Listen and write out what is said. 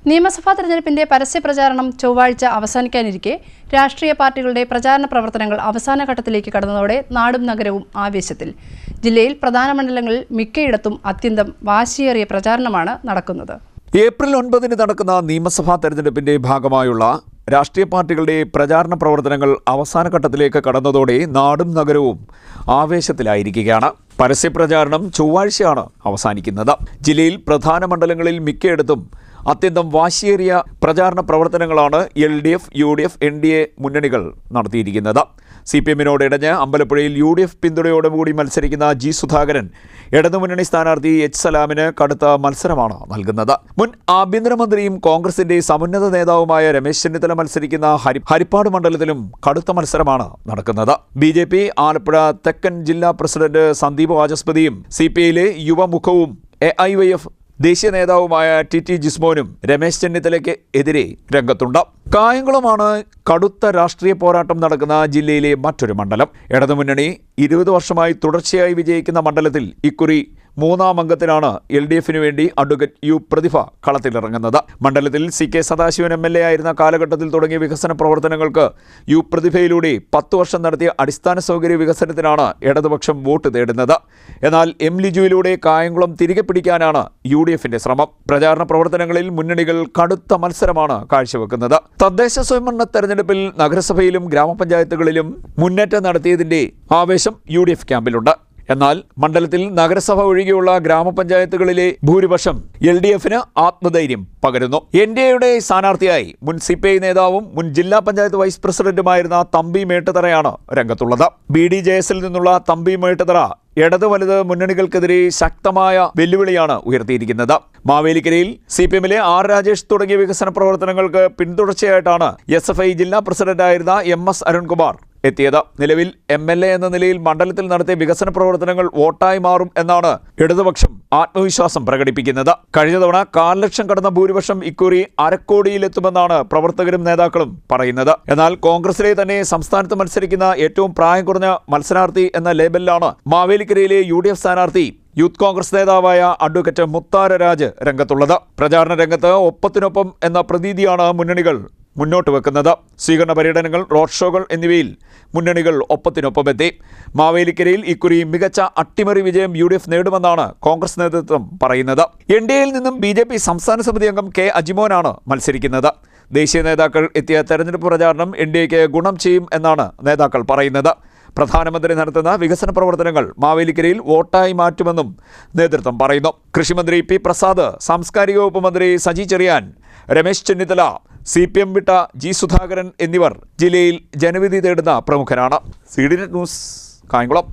നിയമസഭാ തെരഞ്ഞെടുപ്പിന്റെ പരസ്യപ്രചാരണം ചൊവ്വാഴ്ച അവസാനിക്കാനിരിക്കെ രാഷ്ട്രീയ പാർട്ടികളുടെ പ്രചാരണ പ്രവർത്തനങ്ങൾ അവസാന ഘട്ടത്തിലേക്ക് കടന്നതോടെ നാടും നഗരവും ആവേശത്തിൽ. ജില്ലയിൽ പ്രധാന മണ്ഡലങ്ങളിൽ മിക്കയിടത്തും അത്യന്തം വാശിയേറിയ പ്രചാരണമാണ് നടക്കുന്നത്. ഏപ്രിൽ 9 നടക്കുന്ന നിയമസഭാ തെരഞ്ഞെടുപ്പിന്റെ ഭാഗമായുള്ള രാഷ്ട്രീയ പാർട്ടികളുടെ പ്രചാരണ പ്രവർത്തനങ്ങൾ അവസാന ഘട്ടത്തിലേക്ക് കടന്നതോടെ നാടും നഗരവും ആവേശത്തിലായിരിക്കുകയാണ്. പരസ്യപ്രചാരണം ചൊവ്വാഴ്ചയാണ് അവസാനിക്കുന്നത്. ജില്ലയിൽ പ്രധാന മണ്ഡലങ്ങളിൽ മിക്കയിടത്തും അത്യന്തം വാശിയേറിയ പ്രചാരണ പ്രവർത്തനങ്ങളാണ് LDF, UDF, NDA മുന്നണികൾ നടത്തിയിരിക്കുന്നത്. CPM-നോട് ഇടഞ്ഞ് അമ്പലപ്പുഴയിൽ UDF പിന്തുണയോടുകൂടി മത്സരിക്കുന്ന G. സുധാകരൻ ഇടതുമുന്നണി സ്ഥാനാർത്ഥി H. സലാമിന് കടുത്ത മത്സരമാണ് നൽകുന്നത്. മുൻ ആഭ്യന്തരമന്ത്രിയും കോൺഗ്രസിന്റെ സമുന്നത നേതാവുമായ രമേശ് ചെന്നിത്തല മത്സരിക്കുന്ന ഹരിപ്പാട് മണ്ഡലത്തിലും കടുത്ത മത്സരമാണ് നടക്കുന്നത്. BJP ആലപ്പുഴ തെക്കൻ ജില്ലാ പ്രസിഡന്റ് സന്ദീപ് വാചസ്പതിയും CPI-യിലെ യുവമുഖവും AIYF ദേശീയ നേതാവുമായ TT ജിസ്മോനും രമേശ് ചെന്നിത്തലയ്ക്ക് എതിരെ രംഗത്തുണ്ട്. കായംകുളമാണ് കടുത്ത രാഷ്ട്രീയ പോരാട്ടം നടക്കുന്ന ജില്ലയിലെ മറ്റൊരു മണ്ഡലം. ഇടതുമുന്നണി 20 വർഷമായി തുടർച്ചയായി വിജയിക്കുന്ന മണ്ഡലത്തിൽ ഇക്കുറി 3-ാം അംഗത്തിനാണ് LDF-ന് വേണ്ടി അഡ്വക്കേറ്റ് U. പ്രതിഭ കളത്തിലിറങ്ങുന്നത്. മണ്ഡലത്തിൽ CK സദാശിവൻ MLA ആയിരുന്ന കാലഘട്ടത്തിൽ തുടങ്ങിയ വികസന പ്രവർത്തനങ്ങൾക്ക് U. പ്രതിഭയിലൂടെ 10 വർഷം നടത്തിയ അടിസ്ഥാന സൗകര്യ വികസനത്തിനാണ് ഇടതുപക്ഷം വോട്ട് തേടുന്നത്. എന്നാൽ M. ലിജുവിലൂടെ കായംകുളം തിരികെ പിടിക്കാനാണ് UDF-ന്റെ ശ്രമം. പ്രചാരണ പ്രവർത്തനങ്ങളിൽ മുന്നണികൾ കടുത്ത മത്സരമാണ് കാഴ്ചവെക്കുന്നത്. തദ്ദേശ സ്വയംഭരണ തെരഞ്ഞെടുപ്പിൽ നഗരസഭയിലും ഗ്രാമപഞ്ചായത്തുകളിലും മുന്നേറ്റം നടത്തിയതിന്റെ ആവേശം UDF ക്യാമ്പിലുണ്ട്. എന്നാൽ മണ്ഡലത്തിൽ നഗരസഭ ഒഴികെയുള്ള ഗ്രാമപഞ്ചായത്തുകളിലെ ഭൂരിപക്ഷം LDF-ന് ആത്മധൈര്യം പകരുന്നു. NDA-യുടെ സ്ഥാനാർത്ഥിയായി മുൻ CPI നേതാവും മുൻ ജില്ലാ പഞ്ചായത്ത് വൈസ് പ്രസിഡന്റുമായിരുന്ന തമ്പി മേട്ടുതറയാണ് രംഗത്തുള്ളത്. BDJS-ൽ നിന്നുള്ള തമ്പി മേട്ടുതറ ഇടത് വലത് മുന്നണികൾക്കെതിരെ ശക്തമായ വെല്ലുവിളിയാണ് ഉയർത്തിയിരിക്കുന്നത്. മാവേലിക്കരയിൽ CPM-ലെ R. രാജേഷ് തുടങ്ങിയ വികസന പ്രവർത്തനങ്ങൾക്ക് പിന്തുടർച്ചയായിട്ടാണ് SFI ജില്ലാ പ്രസിഡന്റായിരുന്ന MS. അരുൺകുമാർ എത്തിയത്. നിലവിൽ MLA എന്ന നിലയിൽ മണ്ഡലത്തിൽ നടത്തിയ വികസന പ്രവർത്തനങ്ങൾ വോട്ടായി മാറും എന്നാണ് ഇടതുപക്ഷം ആത്മവിശ്വാസം പ്രകടിപ്പിക്കുന്നത്. കഴിഞ്ഞ തവണ 1/4 ലക്ഷം കടന്ന ഭൂരിപക്ഷം ഇക്കുറി അരക്കോടിയിലെത്തുമെന്നാണ് പ്രവർത്തകരും നേതാക്കളും പറയുന്നത്. എന്നാൽ കോൺഗ്രസിലെ തന്നെ സംസ്ഥാനത്ത് മത്സരിക്കുന്ന ഏറ്റവും പ്രായം കുറഞ്ഞ മത്സരാർത്ഥി എന്ന ലേബലിലാണ് മാവേലിക്കരയിലെ UDF സ്ഥാനാർത്ഥി യൂത്ത് കോൺഗ്രസ് നേതാവായ അഡ്വക്കേറ്റ് മുത്താര രാജ് രംഗത്തുള്ളത്. പ്രചാരണ രംഗത്ത് ഒപ്പത്തിനൊപ്പം എന്ന പ്രതീതിയാണ് മുന്നണികൾ മുന്നോട്ട് വെക്കുന്നത്. സ്വീകരണ പര്യടനങ്ങൾ, റോഡ് ഷോകൾ എന്നിവയിൽ മുന്നണികൾ ഒപ്പത്തിനൊപ്പമെത്തി. മാവേലിക്കരയിൽ ഇക്കുറി മികച്ച അട്ടിമറി വിജയം UDF നേടുമെന്നാണ് കോൺഗ്രസ് നേതൃത്വം പറയുന്നത്. NDA-യിൽ നിന്നും BJP സംസ്ഥാന സമിതി അംഗം K. അജിമോനാണ് മത്സരിക്കുന്നത്. ദേശീയ നേതാക്കൾ എത്തിയ തെരഞ്ഞെടുപ്പ് പ്രചാരണം NDA-ക്ക് ഗുണം ചെയ്യും എന്നാണ് നേതാക്കൾ പറയുന്നത്. പ്രധാനമന്ത്രി നടത്തുന്ന വികസന പ്രവർത്തനങ്ങൾ മാവേലിക്കരയിൽ വോട്ടായി മാറ്റുമെന്നും നേതൃത്വം പറയുന്നു. കൃഷിമന്ത്രി P. പ്രസാദ്, സാംസ്കാരിക വകുപ്പ് മന്ത്രി സജി ചെറിയാൻ, രമേശ് ചെന്നിത്തല, CPM വിട്ട G. സുധാകരൻ എന്നിവർ ജില്ലയിൽ ജനവിധി തേടുന്ന പ്രമുഖരാണ്. CDNet news, Kayamkulam.